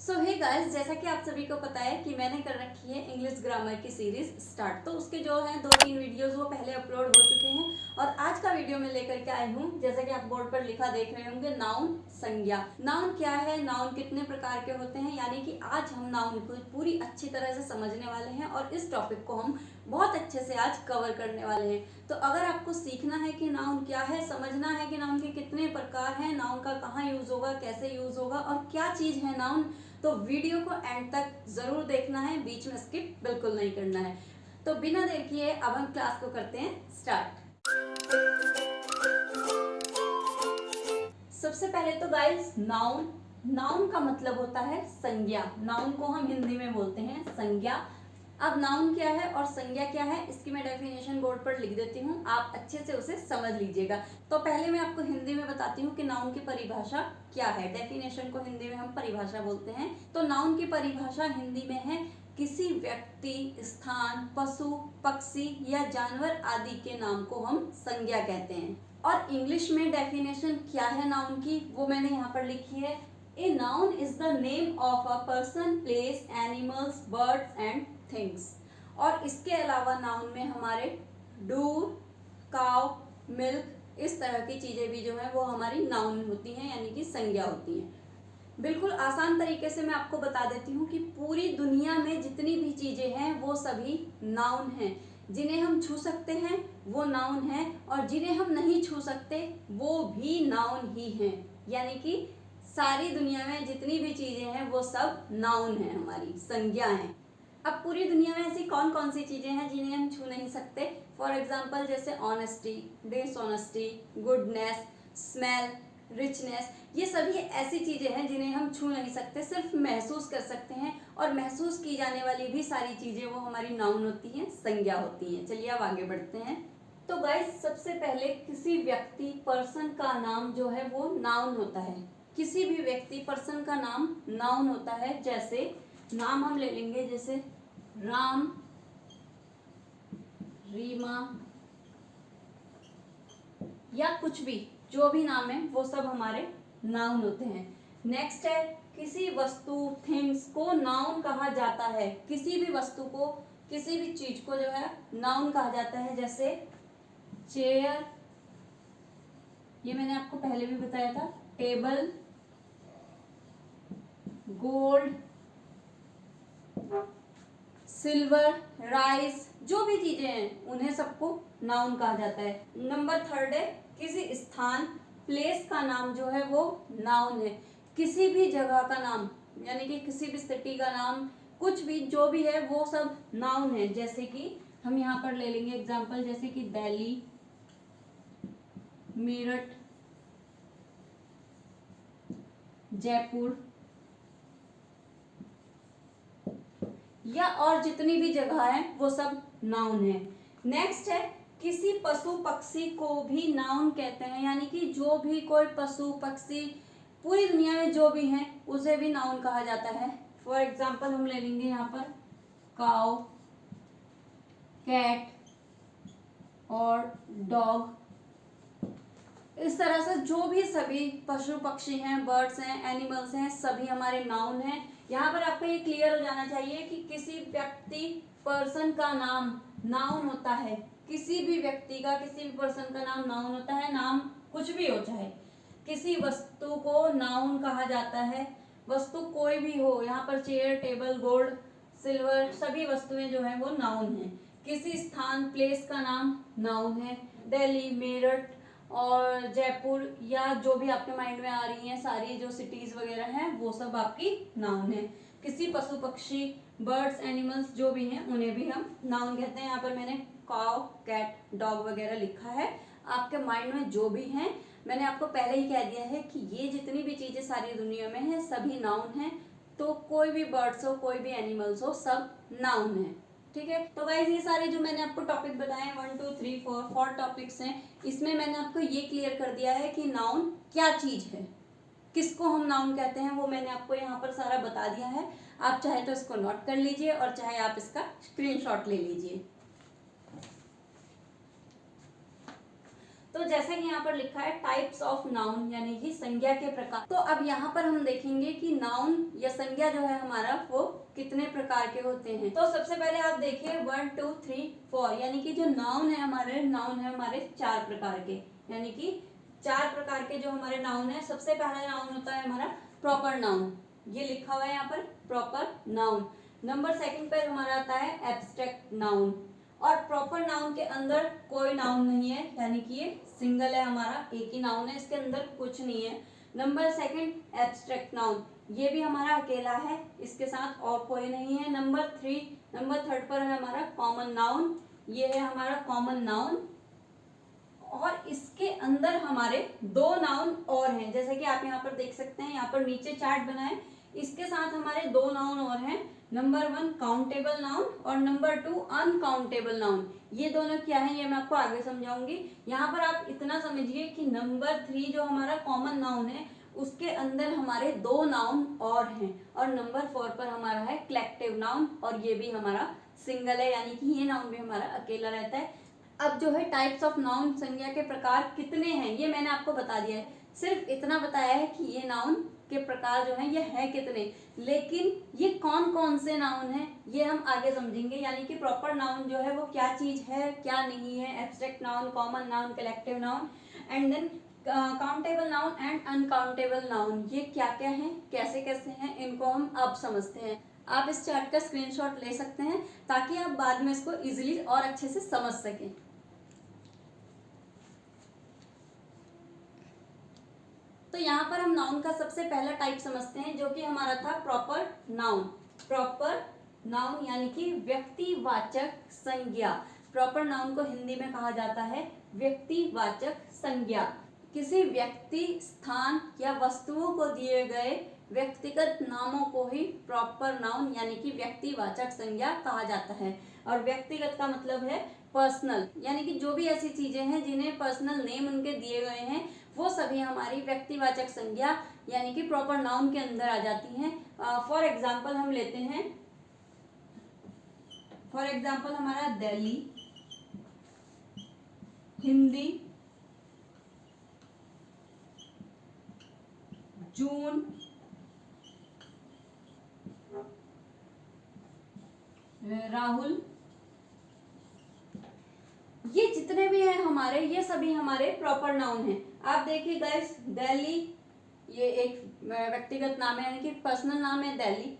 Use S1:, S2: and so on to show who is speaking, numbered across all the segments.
S1: सो hey guys, जैसा कि आप सभी को पता है कि मैंने कर रखी है इंग्लिश ग्रामर की सीरीज स्टार्ट। तो उसके जो है 2-3 वीडियोस वो पहले अपलोड हो चुके हैं और आज का वीडियो में लेकर के आई हूँ। जैसा कि आप बोर्ड पर लिखा देख रहे होंगे, नाउन संज्ञा। नाउन क्या है, नाउन कितने प्रकार के होते हैं, यानी कि आज हम नाउन को पूरी अच्छी तरह से समझने वाले हैं और इस टॉपिक को हम बहुत अच्छे से आज कवर करने वाले हैं। तो अगर आपको सीखना है कि नाउन क्या है, समझना है कि नाउन के कितने प्रकार हैं, नाउन का कहाँ यूज होगा, कैसे यूज होगा और क्या चीज है नाउन, तो वीडियो को एंड तक जरूर देखना है, बीच में स्किप बिल्कुल नहीं करना है। तो बिना देर किए अब हम क्लास को करते हैं स्टार्ट। सबसे पहले तो गाइस, नाउन नाउन का मतलब होता है संज्ञा। नाउन को हम हिंदी में बोलते हैं संज्ञा। अब नाउन क्या है और संज्ञा क्या है, इसकी मैं डेफिनेशन बोर्ड पर लिख देती हूँ, आप अच्छे से उसे समझ लीजिएगा। तो पहले मैं आपको हिंदी में बताती हूँ कि नाउन की परिभाषा क्या है। डेफिनेशन को हिंदी में हम परिभाषा बोलते हैं। तो नाउन की परिभाषा हिंदी में है किसी व्यक्ति, स्थान, पशु, पक्षी या जानवर आदि के नाम को हम संज्ञा कहते हैं। और इंग्लिश में डेफिनेशन क्या है नाउन की, वो मैंने यहाँ पर लिखी है। A noun is the name of a person, place, animals, birds and things. और इसके अलावा नाउन में हमारे डू, काउ, मिल्क, इस तरह की चीजें भी जो है वो हमारी नाउन होती हैं, यानी कि संज्ञा होती हैं। बिल्कुल आसान तरीके से मैं आपको बता देती हूँ कि पूरी दुनिया में जितनी भी चीजें हैं वो सभी नाउन हैं। जिन्हें हम छू सकते हैं वो नाउन है और जिन्हें हम नहीं छू सकते वो भी नाउन ही हैं। यानी कि सारी दुनिया में जितनी भी चीजें हैं वो सब नाउन है, हमारी संज्ञा है। अब पूरी दुनिया में ऐसी कौन कौन सी चीजें हैं जिन्हें हम छू नहीं सकते। फॉर एग्जाम्पल जैसे honesty, dishonesty, goodness, smell, richness, ये सभी ऐसी चीजें हैं जिन्हें हम छू नहीं सकते, सिर्फ महसूस कर सकते हैं। और महसूस की जाने वाली भी सारी चीजें वो हमारी नाउन होती हैं, संज्ञा होती हैं। चलिए अब आगे बढ़ते हैं। तो गाइस, सबसे पहले किसी व्यक्ति, पर्सन का नाम जो है वो नाउन होता है। किसी भी व्यक्ति, पर्सन का नाम नाउन होता है। जैसे नाम हम ले लेंगे, जैसे राम, रीमा या कुछ भी, जो भी नाम है वो सब हमारे नाउन होते हैं। नेक्स्ट है किसी वस्तु, थिंग्स को नाउन कहा जाता है। किसी भी वस्तु को, किसी भी चीज को जो है नाउन कहा जाता है। जैसे चेयर, ये मैंने आपको पहले भी बताया था, टेबल, गोल्ड, सिल्वर, राइस, जो भी चीजें हैं उन्हें सबको नाउन कहा जाता है। नंबर 3 है किसी स्थान, प्लेस का नाम जो है वो नाउन है। किसी भी जगह का नाम, यानी कि किसी भी सिटी का नाम, कुछ भी जो भी है वो सब नाउन है। जैसे कि हम यहाँ पर ले लेंगे एग्जांपल, जैसे कि दिल्ली, मेरठ, जयपुर या और जितनी भी जगह है वो सब नाउन है। नेक्स्ट है किसी पशु पक्षी को भी नाउन कहते हैं, यानी कि जो भी कोई पशु पक्षी पूरी दुनिया में जो भी हैं उसे भी नाउन कहा जाता है। फॉर एग्जाम्पल हम ले लेंगे यहाँ पर काउ, कैट और डॉग। इस तरह से जो भी सभी पशु पक्षी हैं, बर्ड्स हैं, एनिमल्स हैं, सभी हमारे नाउन हैं। यहाँ पर आपको ये क्लियर हो जाना चाहिए कि किसी व्यक्ति, पर्सन का नाम नाउन होता है। किसी भी व्यक्ति का, किसी भी पर्सन का नाम नाउन होता है। नाम कुछ भी हो, चाहे किसी वस्तु को नाउन कहा जाता है। वस्तु कोई भी हो, यहाँ पर चेयर, टेबल, गोल्ड, सिल्वर, सभी वस्तुएं जो है वो नाउन है। किसी स्थान, प्लेस का नाम नाउन है। दिल्ली, मेरठ और जयपुर या जो भी आपके माइंड में आ रही हैं सारी जो सिटीज वगैरह हैं वो सब आपकी नाउन है। किसी पशु पक्षी, बर्ड्स, एनिमल्स जो भी हैं उन्हें भी हम नाउन कहते हैं। यहाँ पर मैंने काउ, कैट, डॉग वगैरह लिखा है। आपके माइंड में जो भी हैं, मैंने आपको पहले ही कह दिया है कि ये जितनी भी चीजें सारी दुनिया में है सभी नाउन है। तो कोई भी बर्ड्स हो, कोई भी एनिमल्स हो, सब नाउन है। ठीक है। तो गाइस, ये सारे जो मैंने आपको टॉपिक बताए 1 2 3 4 टॉपिक्स हैं, इसमें मैंने आपको ये क्लियर कर दिया है कि नाउन क्या चीज है, किसको हम नाउन कहते हैं, वो मैंने आपको यहाँ पर सारा बता दिया है। आप चाहे तो इसको नोट कर लीजिए और चाहे आप इसका स्क्रीनशॉट ले लीजिए। तो जैसे कि यहाँ पर लिखा है टाइप्स ऑफ नाउन, यानी कि संज्ञा के प्रकार। तो अब यहाँ पर हम देखेंगे कि नाउन या संज्ञा संज्ञा जो है हमारा वो कितने प्रकार के होते हैं। तो सबसे पहले आप देखिए 1 2 3 4, यानी कि जो नाउन है हमारे 4 प्रकार के, यानी कि 4 प्रकार के जो हमारे नाउन है। सबसे पहला नाउन होता है हमारा प्रॉपर नाउन, ये लिखा हुआ है यहाँ पर प्रॉपर नाउन। नंबर सेकंड पर हमारा आता है एब्स्ट्रैक्ट नाउन, और प्रॉपर नाउन के अंदर कोई नाउन नहीं है, यानी कि ये सिंगल है, हमारा एक ही नाउन है, इसके अंदर कुछ नहीं है। नंबर सेकंड एब्स्ट्रैक्ट नाउन, ये भी हमारा अकेला है, इसके साथ और कोई नहीं है। नंबर थर्ड पर है हमारा कॉमन नाउन, ये है हमारा कॉमन नाउन, और इसके अंदर हमारे 2 नाउन और हैं, जैसे कि आप यहाँ पर देख सकते हैं, यहाँ पर नीचे चार्ट बना है, इसके साथ हमारे 2 नाउन और हैं। नंबर 1 काउंटेबल नाउन और नंबर 2 अनकाउंटेबल नाउन। ये दोनों क्या है ये मैं आपको आगे समझाऊंगी। यहाँ पर आप इतना समझिए कि नंबर 3 जो हमारा कॉमन नाउन है उसके अंदर हमारे 2 नाउन और हैं, और नंबर 4 पर हमारा है कलेक्टिव नाउन, और ये भी हमारा सिंगल है, यानी कि ये नाउन भी हमारा अकेला रहता है। अब जो है टाइप्स ऑफ नाउन, संज्ञा के प्रकार कितने हैं ये मैंने आपको बता दिया है, सिर्फ इतना बताया है कि ये नाउन के प्रकार जो हैं ये है कितने, लेकिन ये कौन कौन से नाउन हैं ये हम आगे समझेंगे। यानी कि प्रॉपर नाउन जो है वो क्या चीज है क्या नहीं है, abstract noun, common noun, collective noun, and then countable noun and uncountable noun, ये क्या क्या है, कैसे कैसे हैं, इनको हम अब समझते हैं। आप इस चार्ट का स्क्रीनशॉट ले सकते हैं ताकि आप बाद में इसको इजीली और अच्छे से समझ सकें। तो यहाँ पर हम नाउन का सबसे पहला टाइप समझते हैं, जो कि हमारा था प्रॉपर नाउन। प्रॉपर नाउन यानी कि व्यक्तिवाचक संज्ञा। प्रॉपर नाउन को हिंदी में कहा जाता है व्यक्तिवाचक संज्ञा। किसी व्यक्ति, स्थान या वस्तुओं को दिए गए व्यक्तिगत नामों को ही प्रॉपर नाउन यानी कि व्यक्तिवाचक संज्ञा कहा जाता है। और व्यक्तिगत का मतलब है पर्सनल, यानी कि जो भी ऐसी चीजें हैं जिन्हें पर्सनल नेम उनके दिए गए हैं वो सभी हमारी व्यक्तिवाचक संज्ञा यानी कि प्रॉपर नाउन के अंदर आ जाती हैं। फॉर एग्जाम्पल हम लेते हैं, फॉर एग्जाम्पल हमारा दिल्ली, हिंदी, जून, राहुल, ये जितने भी हैं हमारे, ये सभी हमारे प्रॉपर नाउन हैं। आप देखिए गाइस, दिल्ली ये एक व्यक्तिगत नाम है यानी कि पर्सनल नाम है दिल्ली।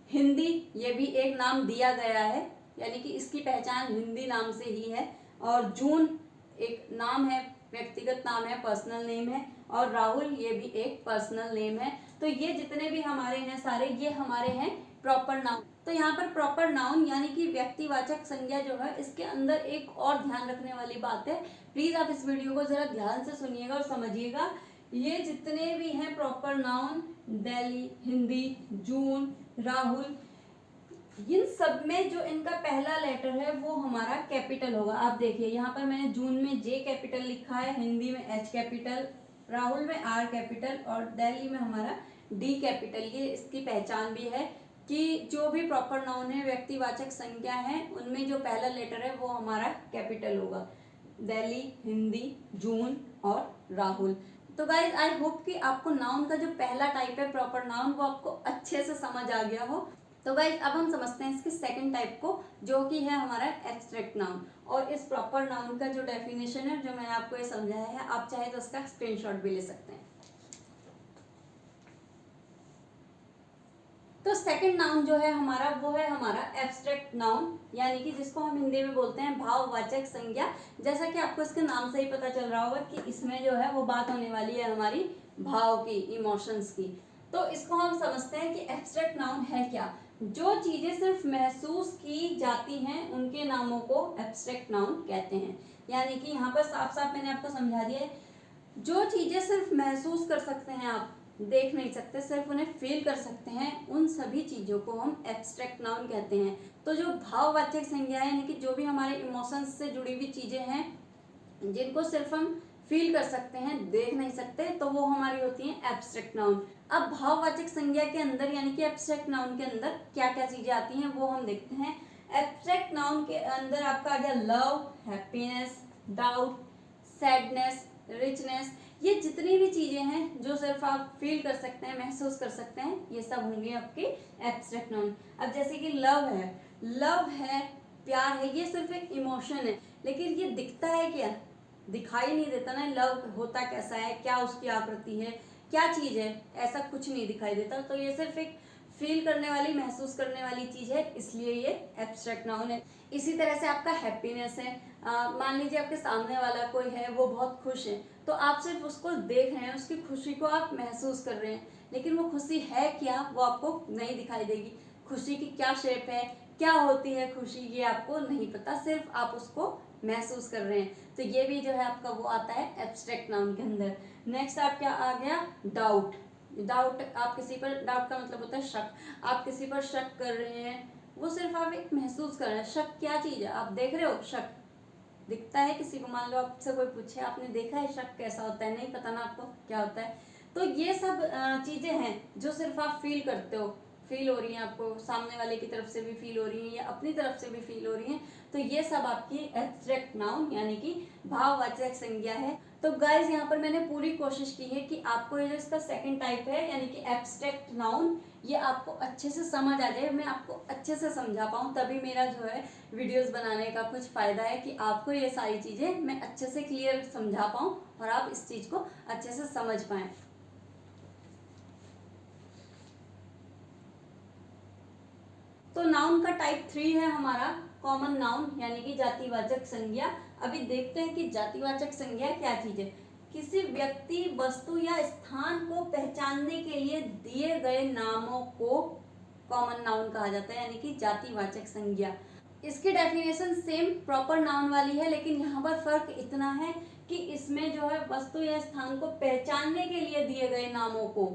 S1: हिंदी ये भी एक नाम दिया गया है, यानी कि इसकी पहचान हिंदी नाम से ही है। और जून एक नाम है, व्यक्तिगत नाम है, पर्सनल नेम है। और राहुल ये भी एक पर्सनल नेम है। तो ये जितने भी हमारे हैं सारे, ये हमारे हैं प्रॉपर नाउन। तो यहाँ पर प्रॉपर नाउन यानी कि व्यक्तिवाचक संज्ञा जो है, इसके अंदर एक और ध्यान रखने वाली बात है, प्लीज आप इस वीडियो को जरा ध्यान से सुनिएगा और समझिएगा। ये जितने भी हैं प्रॉपर नाउन, दिल्ली, हिंदी, जून, राहुल, इन सब में जो इनका पहला लेटर है वो हमारा कैपिटल होगा। आप देखिए यहाँ पर मैंने जून में जे कैपिटल लिखा है, हिंदी में एच कैपिटल, राहुल में आर कैपिटल और दिल्ली में हमारा डी कैपिटल। ये इसकी पहचान भी है कि जो भी प्रॉपर नाउन है, व्यक्तिवाचक संज्ञा है, उनमें जो पहला लेटर है वो हमारा कैपिटल होगा। दिल्ली, हिंदी, जून और राहुल। तो गाइज आई होप कि आपको नाउन का जो पहला टाइप है प्रॉपर नाउन वो आपको अच्छे से समझ आ गया हो। तो गाइज अब हम समझते हैं इसके सेकंड टाइप को, जो कि है हमारा एब्स्ट्रैक्ट नाउन। और इस प्रॉपर नाउन का जो डेफिनेशन है, जो मैंने आपको ये समझाया है, आप चाहे तो उसका स्क्रीनशॉट भी ले सकते हैं। तो सेकंड नाउन जो है हमारा वो है हमारा एब्स्ट्रैक्ट नाउन, यानी कि जिसको हम हिंदी में बोलते हैं भाववाचक संज्ञा। जैसा कि आपको इसके नाम से ही पता चल रहा होगा कि इसमें जो है वो बात होने वाली है हमारी भाव की, इमोशंस की। तो इसको हम समझते हैं कि एब्स्ट्रैक्ट नाउन है क्या। जो चीजें सिर्फ महसूस की जाती हैं उनके नामों को एब्स्ट्रैक्ट नाउन कहते हैं। यानी कि यहाँ पर साफ साफ मैंने आपको समझा दिया है, जो चीजें सिर्फ महसूस कर सकते हैं, आप देख नहीं सकते, सिर्फ उन्हें फील कर सकते हैं, उन सभी चीजों को हम एब्स्ट्रैक्ट नाउन कहते हैं। तो जो भाववाचक संज्ञा है, यानी कि जो भी हमारे इमोशंस से जुड़ी हुई चीजें हैं, जिनको सिर्फ हम फील कर सकते हैं, देख नहीं सकते, तो वो हमारी होती हैं एब्स्ट्रैक्ट नाउन। अब भाववाचक संज्ञा के अंदर यानी कि एब्स्ट्रैक्ट नाउन के अंदर क्या क्या चीजें आती हैं वो हम देखते हैं। एब्स्ट्रैक्ट नाउन के अंदर आपका आ गया love, happiness, doubt, sadness, richness. ये जितनी भी चीजें हैं जो सिर्फ आप फील कर सकते हैं, महसूस कर सकते हैं, ये सब होंगे आपके एब्स्ट्रैक्ट नाउन। अब जैसे कि लव है, प्यार है, ये सिर्फ एक इमोशन है, लेकिन ये दिखता है क्या? दिखाई नहीं देता ना। लव होता कैसा है, क्या उसकी आकृति है, क्या चीज है, ऐसा कुछ नहीं दिखाई देता। तो ये सिर्फ एक फील करने वाली, महसूस करने वाली चीज है, इसलिए ये एब्स्ट्रैक्ट नाउन है। इसी तरह से आपका हैप्पीनेस है। मान लीजिए आपके सामने वाला कोई है, वो बहुत खुश है, तो आप सिर्फ उसको देख रहे हैं, उसकी खुशी को आप महसूस कर रहे हैं, लेकिन वो खुशी है क्या, वो आपको नहीं दिखाई देगी। खुशी की क्या शेप है, क्या होती है खुशी, ये आपको नहीं पता, सिर्फ आप उसको महसूस कर रहे हैं। तो ये भी जो है आपका वो आता है एब्स्ट्रैक्ट नाउन के अंदर। नेक्स्ट आप क्या आ गया? डाउट। आप किसी पर, डाउट का मतलब होता है शक, आप किसी पर शक कर रहे हैं, वो सिर्फ आप एक महसूस कर रहे हैं। शक क्या चीज है? आप देख रहे हो, शक दिखता है किसी को। मान लो आपसे कोई पूछे, आपने देखा है शक कैसा होता है? नहीं पता ना आपको क्या होता है। तो ये सब चीजें हैं जो सिर्फ आप फील करते हो, फील हो रही हैं आपको, सामने वाले की तरफ से भी फील हो रही हैं या अपनी तरफ से भी फील हो रही हैं। तो ये सब आपकी एब्स्ट्रैक्ट नाउन यानी कि भाववाचक संज्ञा है। तो गाइज यहाँ पर मैंने पूरी कोशिश की है कि आपको ये जो इसका सेकंड टाइप है यानी कि एब्स्ट्रैक्ट नाउन, ये आपको अच्छे से समझ आ जाए, मैं आपको अच्छे से समझा पाऊँ, तभी मेरा जो है वीडियोस बनाने का कुछ फायदा है कि आपको ये सारी चीजें मैं अच्छे से क्लियर समझा पाऊँ और आप इस चीज को अच्छे से समझ पाएं। तो नाउन का टाइप 3 है हमारा कॉमन नाउन यानी कि जातिवाचक संज्ञा। अभी देखते हैं कि जातिवाचक संज्ञा क्या चीज है। किसी व्यक्ति, वस्तु या स्थान को पहचानने के लिए दिए गए नामों को कॉमन नाउन कहा जाता है यानी कि जातिवाचक संज्ञा। इसकी डेफिनेशन सेम प्रॉपर नाउन वाली है, लेकिन यहाँ पर फर्क इतना है कि इसमें जो है वस्तु या स्थान को पहचानने के लिए दिए गए नामों को,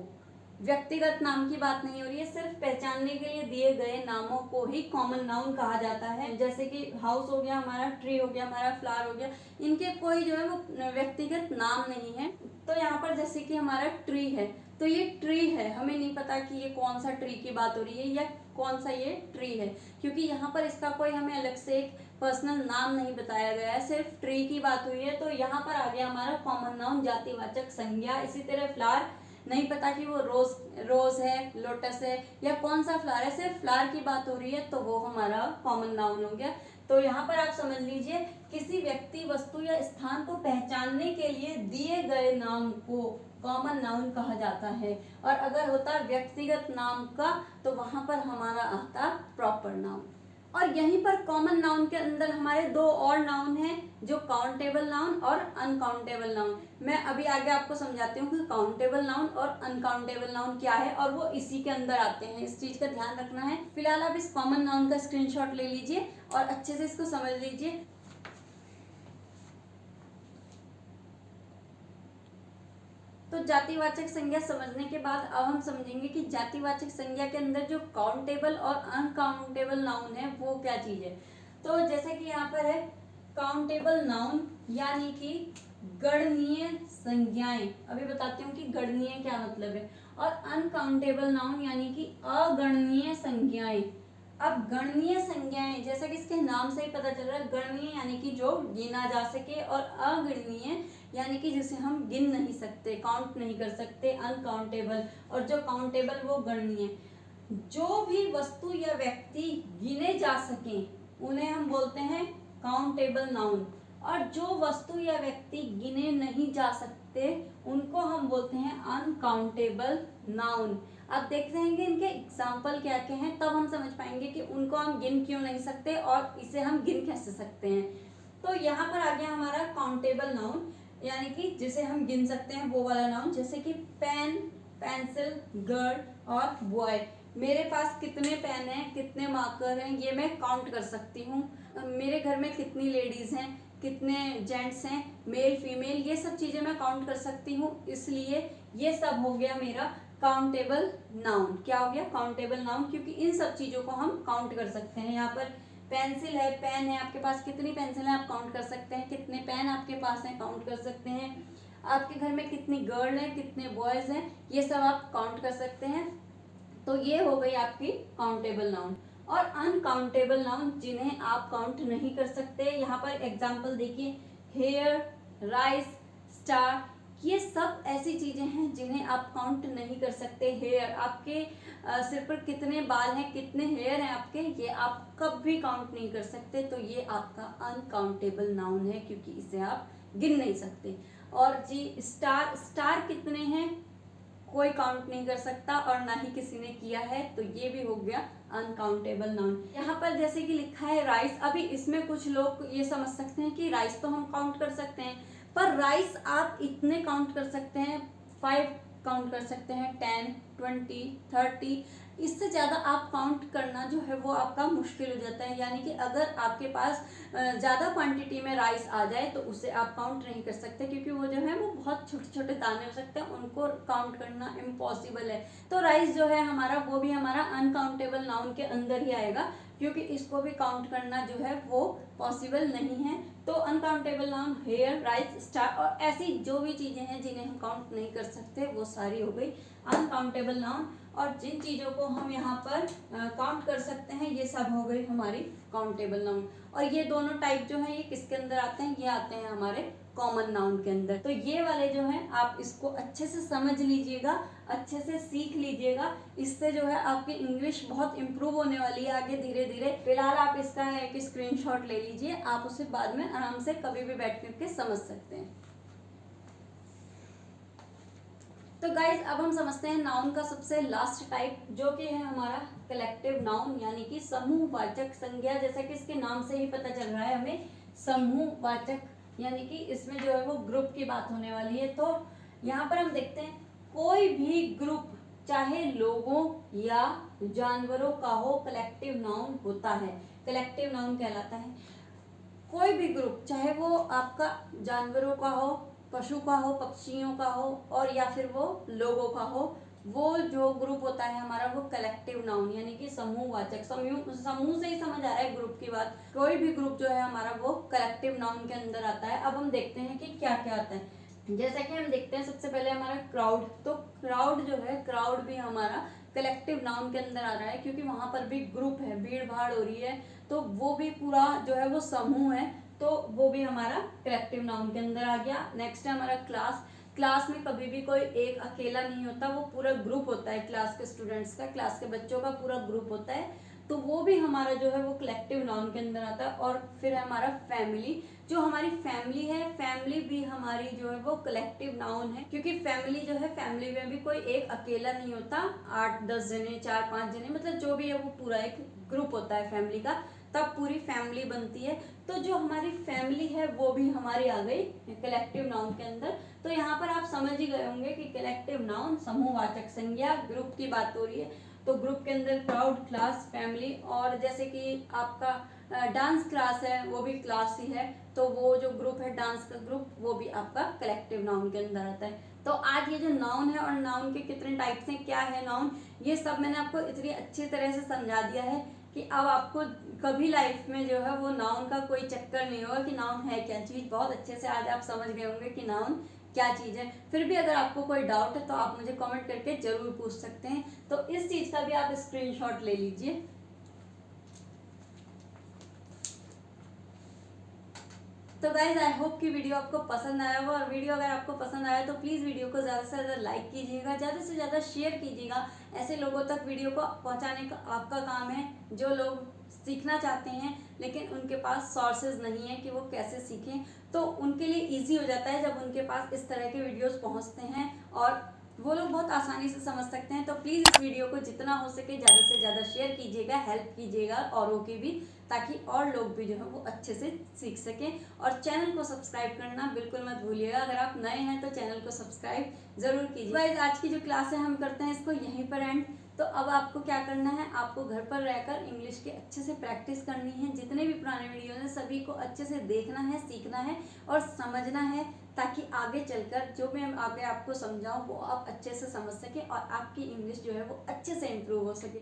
S1: व्यक्तिगत नाम की बात नहीं हो रही है, सिर्फ पहचानने के लिए दिए गए नामों को ही कॉमन नाउन कहा जाता है। जैसे कि हाउस हो गया हमारा, ट्री हो गया हमारा, फ्लावर हो गया, इनके कोई जो है वो व्यक्तिगत नाम नहीं है। तो यहाँ पर जैसे कि हमारा ट्री है, तो ये ट्री है, हमें नहीं पता कि ये कौन सा ट्री की बात हो रही है या कौन सा ये ट्री है, क्योंकि यहाँ पर इसका कोई हमें अलग से एक पर्सनल नाम नहीं बताया गया है, सिर्फ ट्री की बात हुई है। तो यहाँ पर आ गया हमारा कॉमन नाउन जातिवाचक संज्ञा। इसी तरह फ्लावर, नहीं पता कि वो रोज है, लोटस है या कौन सा फ्लावर है, सिर्फ फ्लावर की बात हो रही है, तो वो हमारा कॉमन नाउन हो गया। तो यहाँ पर आप समझ लीजिए, किसी व्यक्ति, वस्तु या स्थान को पहचानने के लिए दिए गए नाम को कॉमन नाउन कहा जाता है। और अगर होता व्यक्तिगत नाम का, तो वहां पर हमारा आता प्रॉपर नाउन। और यहीं पर कॉमन नाउन के अंदर हमारे दो और नाउन हैं, जो काउंटेबल नाउन और अनकाउंटेबल नाउन। मैं अभी आगे आपको समझाती हूँ कि काउंटेबल नाउन और अनकाउंटेबल नाउन क्या है, और वो इसी के अंदर आते हैं, इस चीज का ध्यान रखना है। फिलहाल आप इस कॉमन नाउन का स्क्रीनशॉट ले लीजिए और अच्छे से इसको समझ लीजिए। तो जातिवाचक संज्ञा समझने के बाद अब हम समझेंगे कि जातिवाचक संज्ञा के अंदर जो काउंटेबल और अनकाउंटेबल नाउन है वो क्या चीज है। तो जैसे कि यहाँ पर है काउंटेबल नाउन यानी कि गणनीय संज्ञाएं। अभी बताती हूँ कि गणनीय क्या मतलब है। और अनकाउंटेबल नाउन यानी कि अगणनीय संज्ञाएं। अब गणनीय संज्ञाएं, जैसा कि इसके नाम से ही पता चल रहा है, गणनीय यानी कि जो गिना जा सके, और अगणनीय यानी कि जिसे हम गिन नहीं सकते, काउंट नहीं कर सकते, अनकाउंटेबल। और जो काउंटेबल वो गणनीय। जो भी वस्तु या व्यक्ति गिने जा सके उन्हें हम बोलते हैं काउंटेबल नाउन, और जो वस्तु या व्यक्ति गिने नहीं जा सकते उनको हम बोलते हैं अनकाउंटेबल नाउन। अब देख रहेंगे इनके एग्जाम्पल क्या क्या हैं, तब हम समझ पाएंगे कि उनको हम गिन क्यों नहीं सकते और इसे हम गिन कैसे सकते हैं। तो यहाँ पर आ गया हमारा काउंटेबल नाउन यानी कि जिसे हम गिन सकते हैं वो वाला नाउन। जैसे कि पेन, पेंसिल, गर्ल और बॉय। मेरे पास कितने पेन हैं, कितने मार्कर हैं, ये मैं काउंट कर सकती हूँ। मेरे घर में कितनी लेडीज हैं, कितने जेंट्स हैं, मेल फीमेल, ये सब चीजें मैं काउंट कर सकती हूँ। इसलिए ये सब हो गया मेरा काउंटेबल नाउन। क्या हो गया? काउंटेबल नाउन, क्योंकि इन सब चीजों को हम काउंट कर सकते हैं। यहाँ पर पेंसिल है, पेन है, आपके पास कितनी पेंसिल है आप काउंट कर सकते हैं, कितने पेन आपके पास हैं काउंट कर सकते हैं, आपके घर में कितनी गर्ल है, कितने बॉयज हैं, ये सब आप काउंट कर सकते हैं। तो ये हो गई आपकी काउंटेबल नाउन। और अनकाउंटेबल नाउन जिन्हें आप काउंट नहीं कर सकते। यहाँ पर एग्जाम्पल देखिए, हेयर, राइस, स्टार, ये सब ऐसी चीज़ें हैं जिन्हें आप काउंट नहीं कर सकते। हेयर, आपके सिर पर कितने बाल हैं, कितने हेयर हैं आपके, ये आप कभी काउंट नहीं कर सकते। तो ये आपका अनकाउंटेबल नाउन है, क्योंकि इसे आप गिन नहीं सकते। और जी स्टार, स्टार कितने हैं कोई काउंट नहीं कर सकता और ना ही किसी ने किया है, तो ये भी हो गया अनकाउंटेबल नाउन। यहाँ पर जैसे कि लिखा है राइस, अभी इसमें कुछ लोग ये समझ सकते हैं कि राइस तो हम काउंट कर सकते हैं, पर राइस आप इतने काउंट कर सकते हैं, 5 काउंट कर सकते हैं, 10, 20, 30, इससे ज़्यादा आप काउंट करना जो है वो आपका मुश्किल हो जाता है। यानी कि अगर आपके पास ज़्यादा क्वांटिटी में राइस आ जाए तो उसे आप काउंट नहीं कर सकते, क्योंकि वो जो है वो बहुत छोटे छोटे दाने हो सकते हैं, उनको काउंट करना इम्पॉसिबल है। तो राइस जो है हमारा, वो भी हमारा अनकाउंटेबल नाउन के अंदर ही आएगा, क्योंकि इसको भी काउंट करना जो है वो पॉसिबल नहीं है। तो uncountable noun hair, rice, star और ऐसी जो भी चीज़ें हैं जिन्हें हम काउंट नहीं कर सकते, वो सारी हो गई अनकाउंटेबल नाउन। और जिन चीज़ों को हम यहाँ पर काउंट कर सकते हैं, ये सब हो गई हमारी काउंटेबल नाउन। और ये दोनों टाइप जो है ये किसके अंदर आते हैं, ये आते हैं हमारे कॉमन नाउन के अंदर। तो ये वाले जो हैं आप इसको अच्छे से समझ लीजिएगा, अच्छे से सीख लीजिएगा, इससे जो है आपकी इंग्लिश बहुत इम्प्रूव होने वाली है आगे धीरे धीरे। फिलहाल आप इसका एक स्क्रीनशॉट ले लीजिए, आप उसे बाद में आराम से कभी भी बैठ करके समझ सकते हैं। तो गाइज अब हम समझते हैं नाउन का सबसे लास्ट टाइप, जो कि है हमारा कलेक्टिव नाउन, यानी कि समूहवाचक संज्ञा। जैसा कि इसके नाम से ही पता चल रहा है हमें, समूहवाचक, यानी कि इसमें जो है वो ग्रुप की बात होने वाली है। तो यहाँ पर हम देखते हैं कोई भी ग्रुप, चाहे लोगों या जानवरों का हो, कलेक्टिव नाउन होता है, कलेक्टिव नाउन कहलाता है। कोई भी ग्रुप, चाहे वो आपका जानवरों का हो, पशु का हो, पक्षियों का हो, और या फिर वो लोगों का हो, वो जो ग्रुप होता है हमारा वो कलेक्टिव नाउन, यानी कि समूहवाचक। समूह से ही समझ आ रहा है ग्रुप की बात। कोई भी ग्रुप जो है हमारा वो कलेक्टिव नाउन के अंदर आता है। अब हम देखते हैं कि क्या क्या आता है। जैसा कि हम देखते हैं सबसे पहले हमारा क्राउड। तो क्राउड जो है, क्राउड भी हमारा कलेक्टिव नाउन के अंदर आ रहा है, क्योंकि वहां पर भी ग्रुप है, भीड़ भाड़ हो रही है, तो वो भी पूरा जो है वो समूह है, तो वो भी हमारा कलेक्टिव नाउन के अंदर आ गया। नेक्स्ट है हमारा क्लास। क्लास में कभी भी कोई एक अकेला नहीं होता, वो पूरा ग्रुप होता है, क्लास के स्टूडेंट्स का, क्लास के बच्चों का पूरा ग्रुप होता है, तो वो भी हमारा जो है वो कलेक्टिव नाउन के अंदर आता है। और फिर है हमारा फैमिली। जो हमारी फैमिली है, फैमिली भी हमारी जो है वो कलेक्टिव नाउन है, क्योंकि फैमिली जो है, फैमिली में भी कोई एक अकेला नहीं होता, 8-10 जने, 4-5 जने, मतलब जो भी है वो पूरा एक ग्रुप होता है फैमिली का, तब पूरी फैमिली बनती है। तो जो हमारी फैमिली है वो भी हमारी आ गई कलेक्टिव नाउन के अंदर। तो यहाँ पर आप समझ ही गए होंगे कि कलेक्टिव नाउन, समूहवाचक संज्ञा, ग्रुप की बात हो रही है, तो ग्रुप के अंदर क्राउड, क्लास, फैमिली। और जैसे कि आपका डांस क्लास है, वो भी क्लास ही है, तो वो जो ग्रुप है डांस का ग्रुप, वो भी आपका कलेक्टिव नाउन के अंदर आता है। तो आज ये जो नाउन है और नाउन के कितने टाइप्स हैं, क्या है नाउन, ये सब मैंने आपको इतनी अच्छी तरह से समझा दिया है कि अब आपको कभी लाइफ में जो है वो नाउन का कोई चक्कर नहीं होगा कि नाउन है क्या चीज़। बहुत अच्छे से आज आप समझ गए होंगे कि नाउन क्या चीज़ है। फिर भी अगर आपको कोई डाउट है तो आप मुझे कमेंट करके जरूर पूछ सकते हैं। तो इस चीज़ का भी आप स्क्रीनशॉट ले लीजिए। तो गाइज आई होप कि वीडियो आपको पसंद आया होगा, और वीडियो अगर आपको पसंद आया तो प्लीज़ वीडियो को ज़्यादा से ज़्यादा लाइक कीजिएगा, ज़्यादा से ज़्यादा शेयर कीजिएगा। ऐसे लोगों तक वीडियो को पहुंचाने का आपका काम है, जो लोग सीखना चाहते हैं लेकिन उनके पास सोर्सेज नहीं है कि वो कैसे सीखें, तो उनके लिए ईजी हो जाता है जब उनके पास इस तरह के वीडियोज़ पहुँचते हैं, और वो लोग बहुत आसानी से समझ सकते हैं। तो प्लीज़ इस वीडियो को जितना हो सके ज़्यादा से ज़्यादा शेयर कीजिएगा, हेल्प कीजिएगा औरों की भी, ताकि और लोग भी जो है वो अच्छे से सीख सकें। और चैनल को सब्सक्राइब करना बिल्कुल मत भूलिएगा, अगर आप नए हैं तो चैनल को सब्सक्राइब ज़रूर कीजिए। गाइस आज की जो क्लास है हम करते हैं इसको यहीं पर एंड। तो अब आपको क्या करना है, आपको घर पर रहकर इंग्लिश के अच्छे से प्रैक्टिस करनी है। जितने भी पुराने वीडियो हैं सभी को अच्छे से देखना है, सीखना है और समझना है, ताकि आगे चलकर जो मैं आगे आपको समझाऊं वो आप अच्छे से समझ सकें और आपकी इंग्लिश जो है वो अच्छे से इम्प्रूव हो सके।